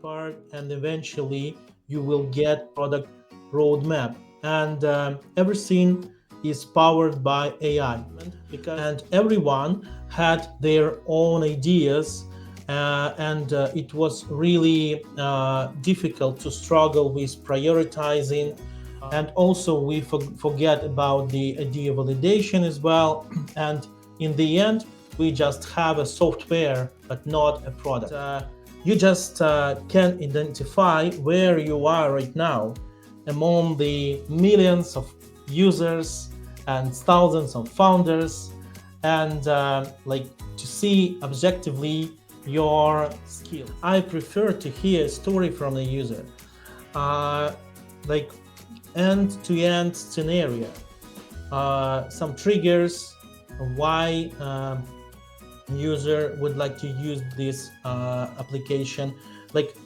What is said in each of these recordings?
part, and eventually you will get product roadmap. And everything is powered by AI, and everyone had their own ideas, and it was really difficult to struggle with prioritizing. And also we forget about the idea validation as well. And in the end, we just have a software but not a product. You just can identify where you are right now among the millions of users and thousands of founders, and to see objectively your skill. I prefer to hear a story from the user, like end-to-end scenario, some triggers, why user would like to use this application, like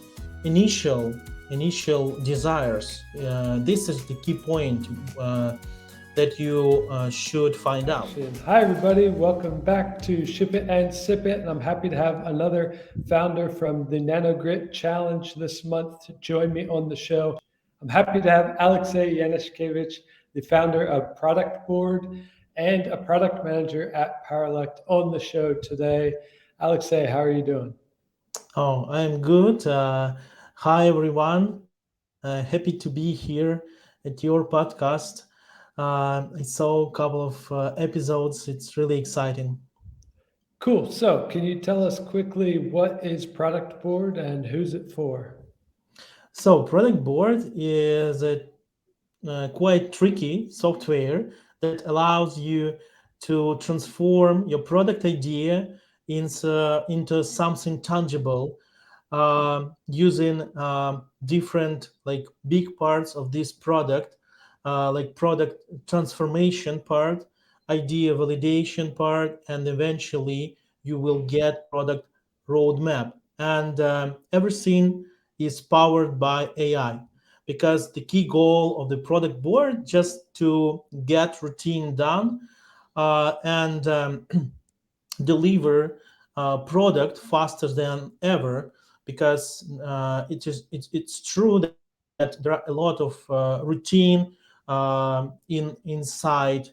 initial desires. This is the key point that you should find out. Hi everybody, welcome back to Ship It and Sip It. And I'm happy to have another founder from the Nano Grit Challenge this month to join me on the show. I'm happy to have Alexey Yanushkevich, the founder of Product Board and a product manager at Paralect, on the show today. Alexey, how are you doing? Oh, I'm good. Hi everyone. Happy to be here at your podcast. I saw a couple of episodes. It's really exciting. Cool. So, can you tell us quickly what is Product Board and who's it for? So, Product Board is a quite tricky software that allows you to transform your product idea into something tangible, using different like big parts of this product, like product transformation part, idea validation part, and eventually you will get product roadmap. And everything is powered by AI, because the key goal of the product board just to get routine done, and deliver product faster than ever, because it's true that there are a lot of routine inside,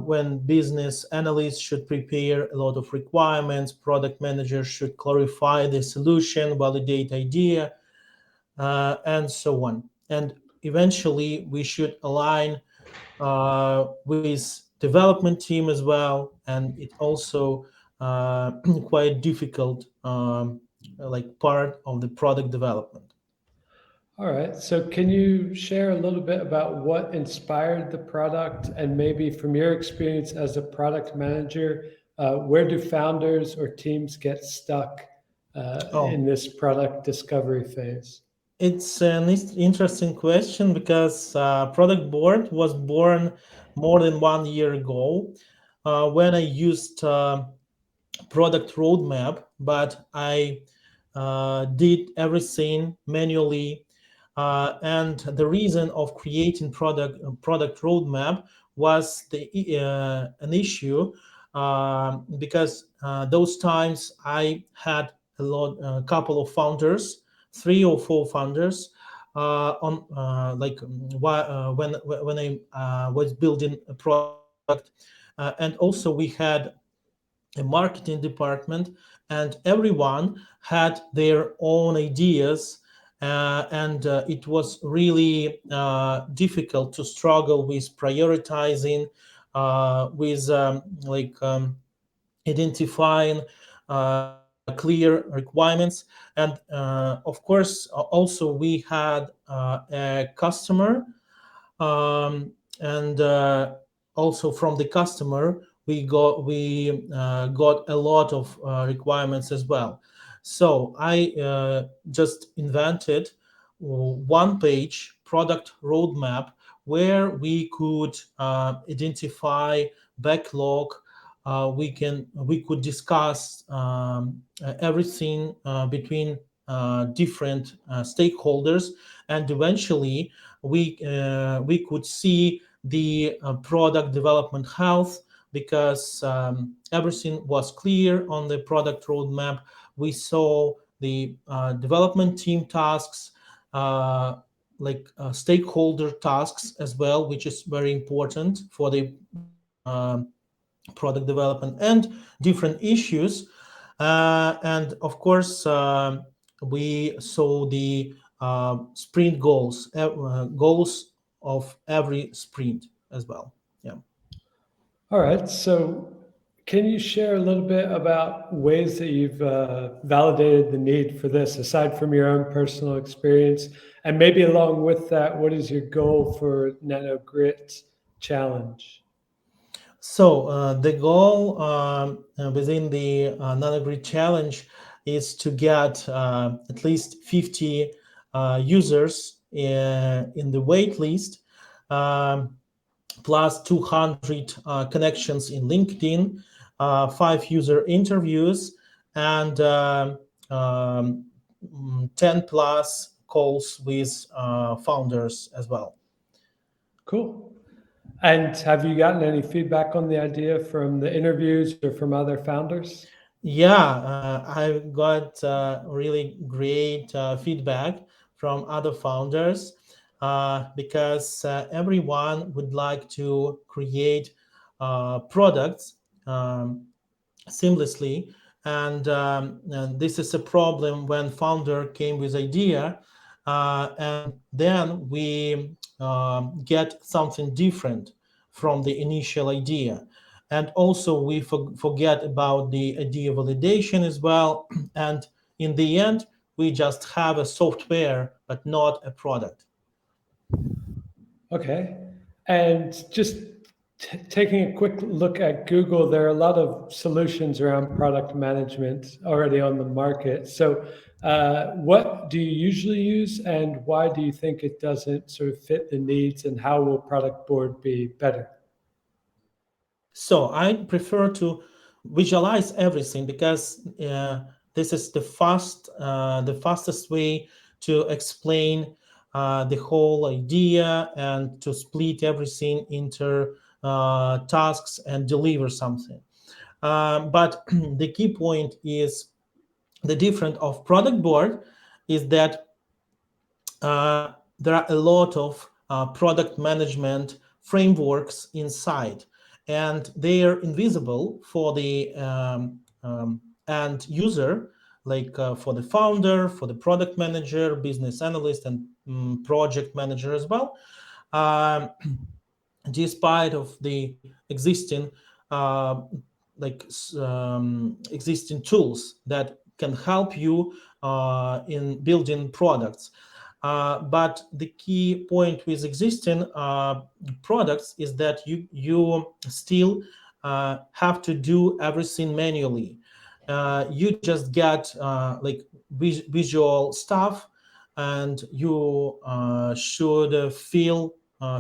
when business analysts should prepare a lot of requirements, product managers should clarify the solution, validate idea, and so on. And eventually we should align with development team as well, and it also quite difficult, like part of the product development. All right. So, can you share a little bit about what inspired the product and maybe from your experience as a product manager, where do founders or teams get stuck in Oh, this product discovery phase? it's an interesting question, because product board was born more than 1 year ago, when I used product roadmap, but I did everything manually. And the reason of creating product roadmap was an issue, because those times I had a couple of founders, 3 or 4 founders, on when I was building a product, and also we had a marketing department, and everyone had their own ideas, and it was really difficult to struggle with prioritizing, with identifying clear requirements. And of course, also we had a customer, and also from the customer we got a lot of requirements as well. So I just invented one page product roadmap, where we could identify backlog. We could discuss everything between different stakeholders, and eventually we could see the product development health, because everything was clear on the product roadmap. We saw the development team tasks, uh, stakeholder tasks as well, which is very important for the product development, and different issues. And of course, we saw the sprint goals, goals of every sprint as well. Yeah. All right. So, can you share a little bit about ways that you've validated the need for this, aside from your own personal experience? And maybe along with that, what is your goal for Nano Grit Challenge? So the goal within the Nano Grit challenge is to get at least 50 users in the wait list, um, plus 200 connections in LinkedIn, 5 user interviews, and 10 plus calls with founders as well. Cool. And have you gotten any feedback on the idea from the interviews or from other founders? Yeah, I got really great feedback from other founders because everyone would like to create products um, seamlessly, and this is a problem when founder came with idea, and then we get something different from the initial idea, and also we forget about the idea validation as well, and in the end we just have a software but not a product. Okay. And just taking a quick look at Google, there are a lot of solutions around product management already on the market. So, what do you usually use, and why do you think it doesn't sort of fit the needs, and how will Product Board be better? So I prefer to visualize everything because this is the fastest way to explain the whole idea and to split everything into tasks and deliver something. But the key point is the difference of product board is that there are a lot of product management frameworks inside, and they are invisible for the end user, like for the founder, for the product manager, business analyst, and project manager as well. Um, Despite of the existing uh, existing tools that can help you in building products. But the key point with existing products is that you still have to do everything manually. You just get visual stuff, and you should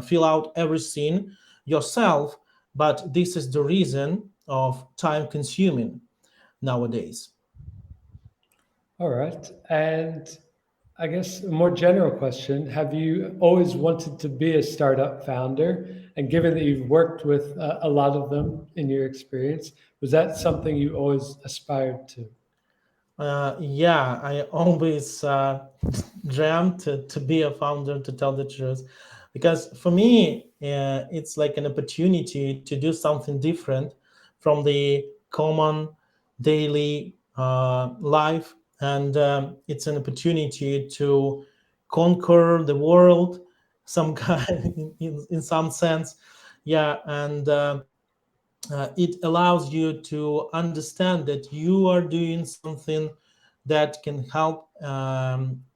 fill out everything yourself. But this is the reason of time consuming nowadays. All right. And I guess a more general question, have you always wanted to be a startup founder? And given that you've worked with a lot of them in your experience, was that something you always aspired to? Yeah, I always dreamt to be a founder, to tell the truth, because for me, it's like an opportunity to do something different from the common daily life, and it's an opportunity to conquer the world, some kind in some sense. Yeah, and it allows you to understand that you are doing something that can help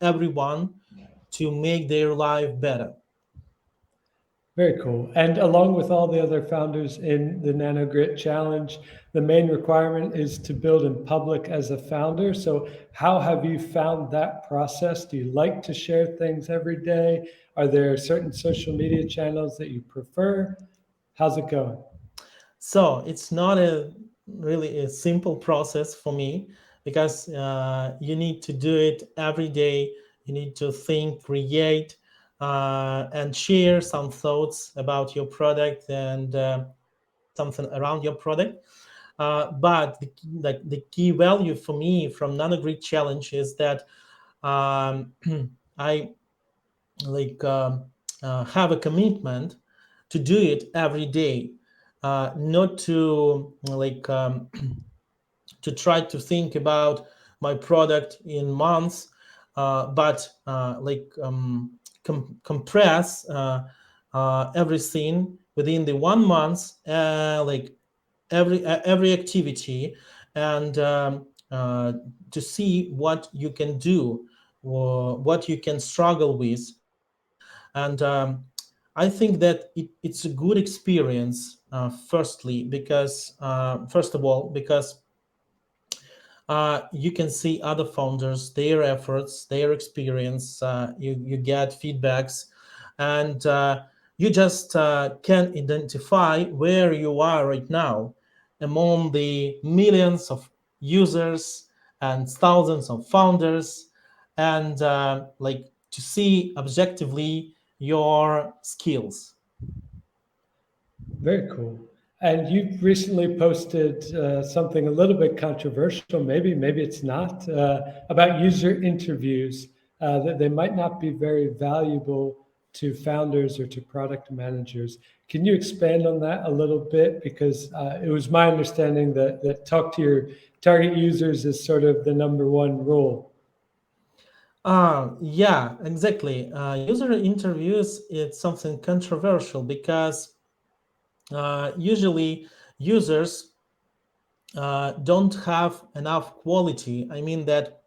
everyone to make their life better. Very cool. And along with all the other founders in the Nano Grit Challenge, the main requirement is to build in public as a founder. So, how have you found that process? Do you like to share things every day? Are there certain social media channels that you prefer? How's it going? So it's not a really a simple process for me, because you need to do it every day. You need to think, create, and share some thoughts about your product, and create something around your product. But the key value for me from Nano Grit challenge is that um, I like have a commitment to do it every day, not to to try to think about my product in months, but compress everything within the 1 month, every activity, and to see what you can do, or what you can struggle with. And I think that it's a good experience, firstly because first of all, because you can see other founders, their efforts, their experience. You get feedbacks, and you just can identify where you are right now among the millions of users and thousands of founders, and to see objectively your skills. Very cool. And you've recently posted something a little bit controversial, maybe it's not, about user interviews that they might not be very valuable to founders or to product managers. Can you expand on that a little bit? Because it was my understanding that talk to your target users is sort of the number one rule. Yeah, exactly. User interviews, it's something controversial because usually users don't have enough quality. I mean that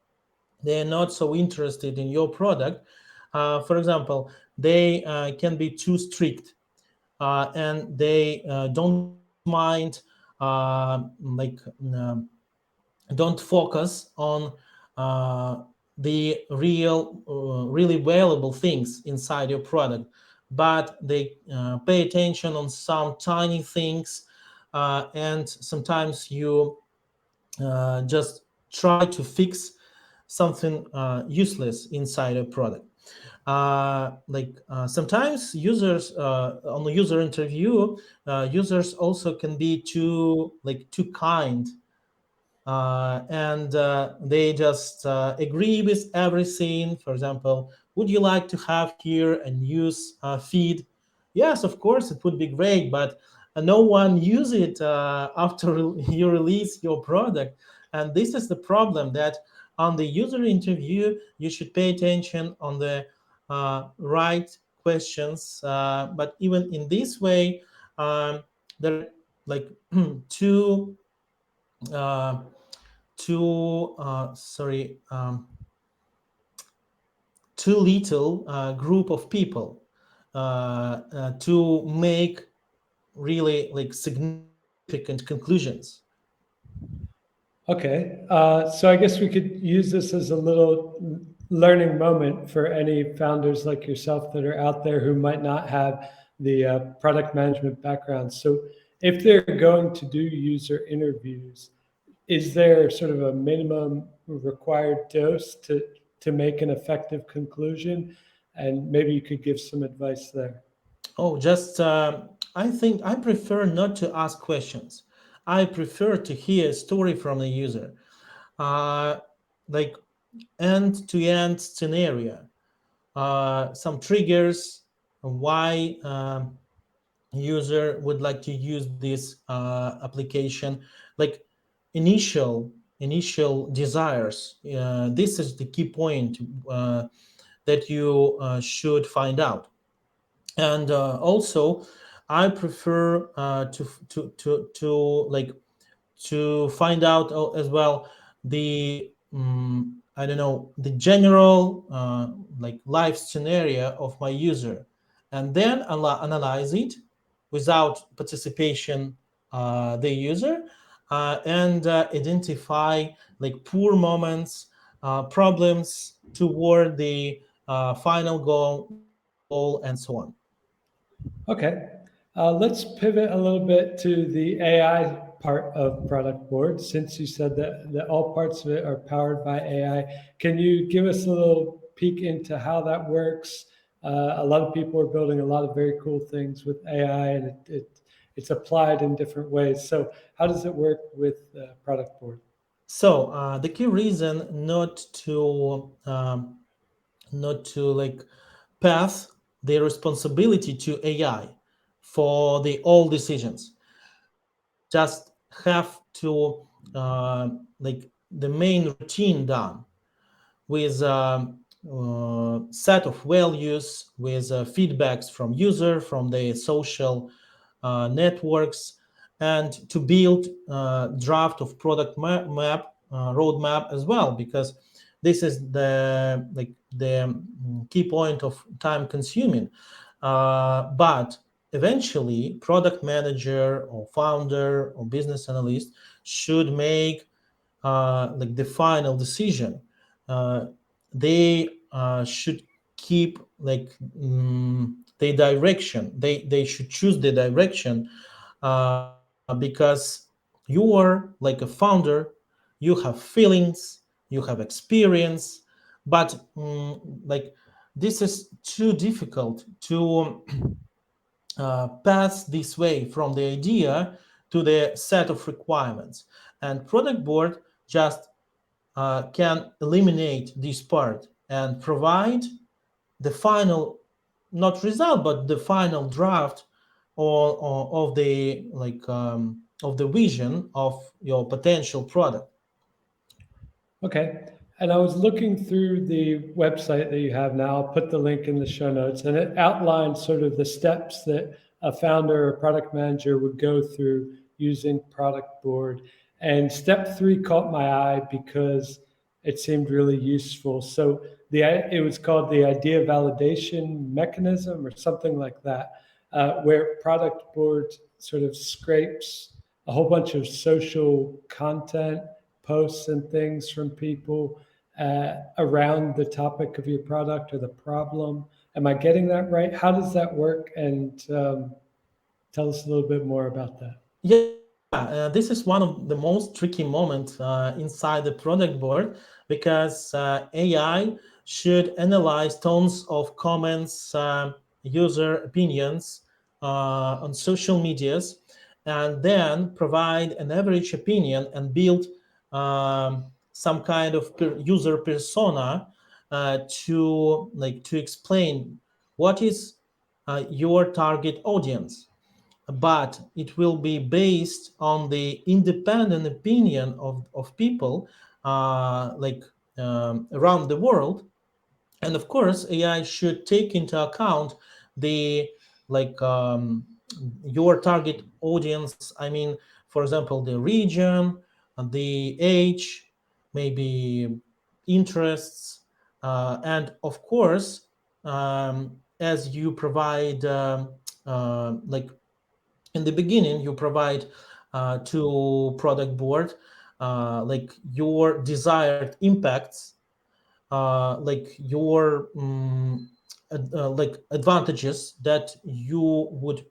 they are not so interested in your product. For example, they can be too strict, and they don't mind, uh, like um, don't focus on uh, the really valuable things inside your product, but they pay attention on some tiny things, and sometimes you just try to fix something useless inside a product. Sometimes users on the user interview, users also can be too kind, and they just agree with everything. For example, would you like to have here a news feed? Yes, of course, it would be great, but no one use it after you release your product. And this is the problem, that on the user interview, you should pay attention on the right questions. But even in this way, there are like two uh, sorry, too little group of people to make really significant conclusions. Okay, so I guess we could use this as a little learning moment for any founders like yourself that are out there who might not have the product management background. So, if they're going to do user interviews, is there sort of a minimum required dose to make an effective conclusion? And maybe you could give some advice there. Oh, just I think I prefer not to ask questions. I prefer to hear a story from the user, uh, like end-to-end scenario, some triggers, why user would like to use this application, like initial desires. This is the key point that you should find out. And also, I prefer to find out as well the I don't know, the general life scenario of my user, and then analyze it without participation the user, and identify poor moments, problems toward the final goal, and so on. Okay. Let's pivot a little bit to the AI part of Product Board. Since you said that all parts of it are powered by AI, can you give us a little peek into how that works? A lot of people are building a lot of very cool things with AI, and it's applied in different ways. So how does it work with product board? So the key reason not to like pass the responsibility to AI for the all decisions. Just have to like the main routine done with set of values, with feedbacks from user, from the social networks, and to build draft of product map roadmap as well, because this is the key point of time consuming. But eventually, product manager or founder or business analyst should make like the final decision. Uh, they should keep like the direction. They should choose the direction because you are like a founder. You have feelings. You have experience, but like this is too difficult to pass this way from the idea to the set of requirements. And product board just can eliminate this part and provide the final, not result, but the final draft of the of the vision of your potential product. Okay. And I was looking through the website that you have now. I'll put the link in the show notes, and it outlines sort of the steps that a founder or product manager would go through using product board. And step three caught my eye because it seemed really useful. So it was called the idea validation mechanism or something like that, where product board sort of scrapes a whole bunch of social content posts and things from people around the topic of your product or the problem. Am I getting that right? How does that work? And tell us a little bit more about that. Yeah, this is one of the most tricky moments inside the product board, because AI should analyze tons of comments, user opinions on social medias, and then provide an average opinion and build some kind of user persona to explain what is your target audience, but it will be based on the independent opinion of people around the world. And of course, AI should take into account the like your target audience. I mean, for example, the region, the age, maybe interests, and of course, as you provide like in the beginning you provide to product board like your desired impacts, like your like advantages that you would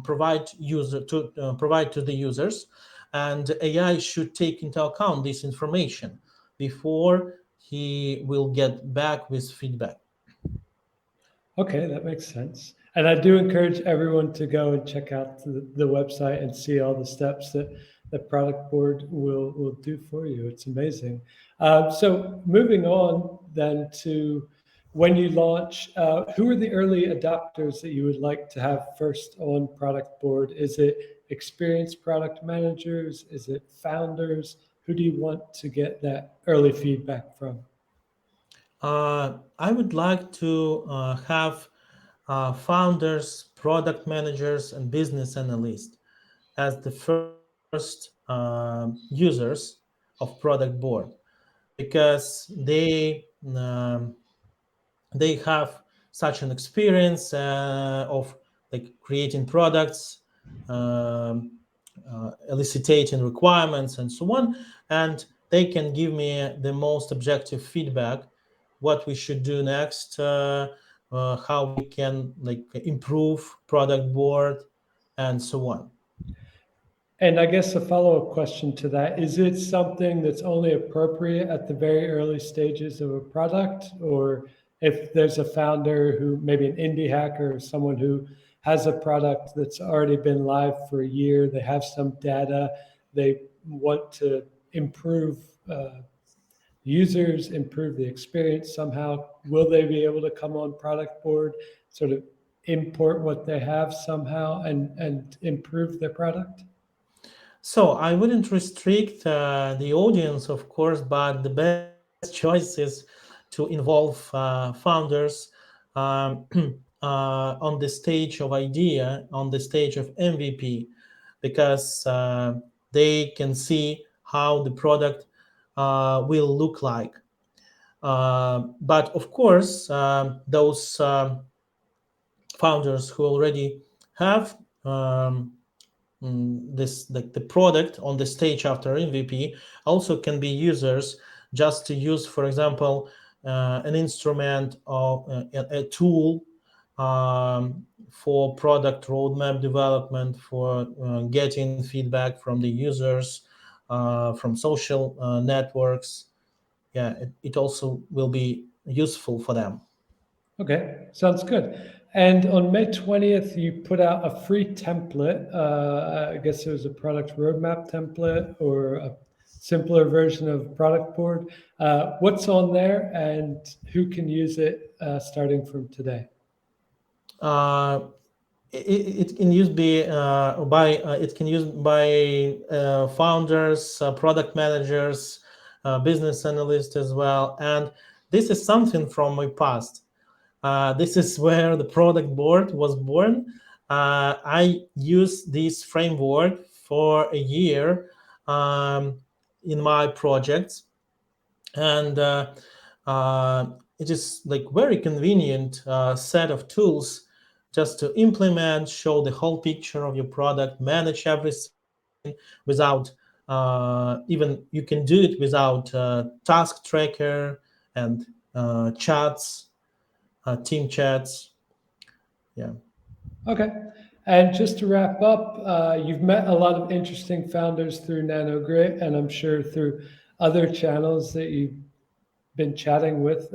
provide to the users, and AI should take into account this information before he will get back with feedback. Okay, that makes sense. And I do encourage everyone to go and check out the website and see all the steps that the product board will do for you. It's amazing. So moving on then to when you launch, who are the early adopters that you would like to have first on product board? Is it experienced product managers? Is it founders? Who do you want to get that early feedback from? I would like to have founders, product managers, and business analysts as the first users of product board, because they have such an experience of like creating products, um, eliciting requirements, and so on, and they can give me the most objective feedback, what we should do next, how we can like improve product board, and so on. And I guess a follow-up question to that, is it something that's only appropriate at the very early stages of a product? Or if there's a founder who maybe an indie hacker or someone who has a product that's already been live for a year. They have some data. They want to improve users, improve the experience somehow. Will they be able to come on product board, sort of import what they have somehow and improve their product? So I wouldn't restrict the audience, of course, but the best choice is to involve founders um, on the stage of idea, on the stage of MVP, because they can see how the product will look like. But of course, those founders who already have this like the product on the stage after MVP also can be users just to use, for example, an instrument or a tool for product roadmap development, for getting feedback from the users, from social networks. Yeah, it also will be useful for them. Okay, sounds good. And on May 20th, you put out a free template. I guess it was a product roadmap template or a simpler version of product board. What's on there and who can use it starting from today? Uh, it can use be by it can use by founders, product managers, business analysts as well. And this is something from my past. This is where the product board was born. I used this framework for a year um, in my projects, and it is like very convenient set of tools just to implement, show the whole picture of your product, manage everything without even you can do it without task tracker and chats, team chats. Yeah. Okay. And just to wrap up, you've met a lot of interesting founders through Nano Grit, and I'm sure through other channels that you've been chatting with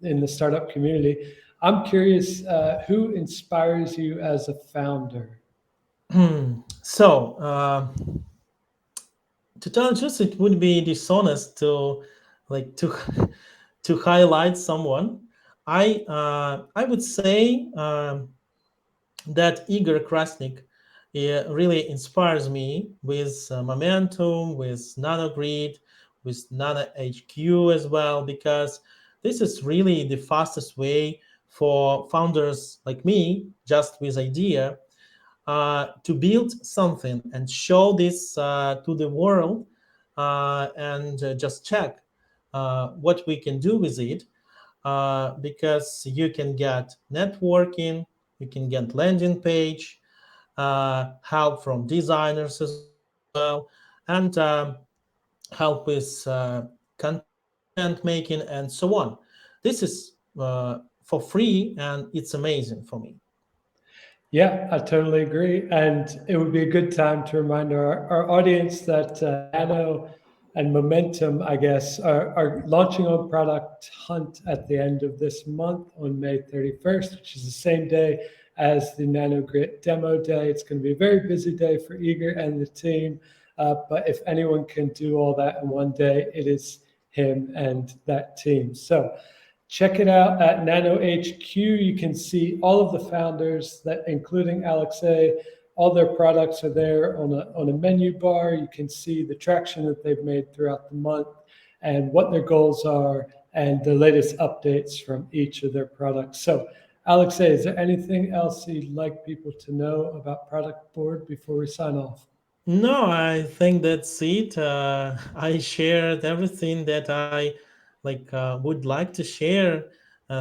in the startup community. I'm curious, who inspires you as a founder? So, to tell the truth, it would be dishonest to like to to highlight someone. I would say that Igor Krasnik really inspires me with momentum, with Nano Grit, with Nano HQ as well, because this is really the fastest way for founders like me, just with idea, to build something and show this to the world, and just check what we can do with it, because you can get networking, you can get landing page, help from designers as well, and help with content making and so on. This is for free, and it's amazing for me. Yeah, I totally agree. And it would be a good time to remind our audience that Nano and Momentum, I guess, are launching on Product Hunt at the end of this month on May 31st, which is the same day as the Nano Grit demo day. It's going to be a very busy day for Igor and the team. But if anyone can do all that in one day, it is him and that team. So check it out at Nano HQ. You can see all of the founders, that including Alexey. All their products are there on a menu bar. You can see the traction that they've made throughout the month and what their goals are and the latest updates from each of their products. So, Alexey, is there anything else you'd like people to know about Product Board before we sign off? No, I think that's it. I shared everything that I would like to share.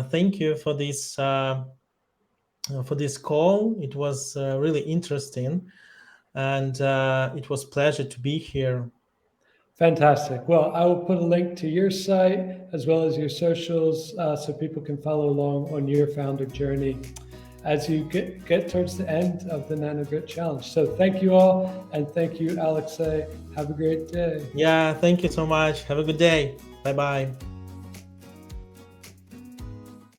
Thank you for this call. It was really interesting, and it was pleasure to be here. Fantastic. Well, I will put a link to your site as well as your socials so people can follow along on your founder journey as you get towards the end of the Nano Grit Challenge. So thank you all, and thank you, Alexey. Have a great day. Yeah, thank you so much. Have a good day. Bye bye.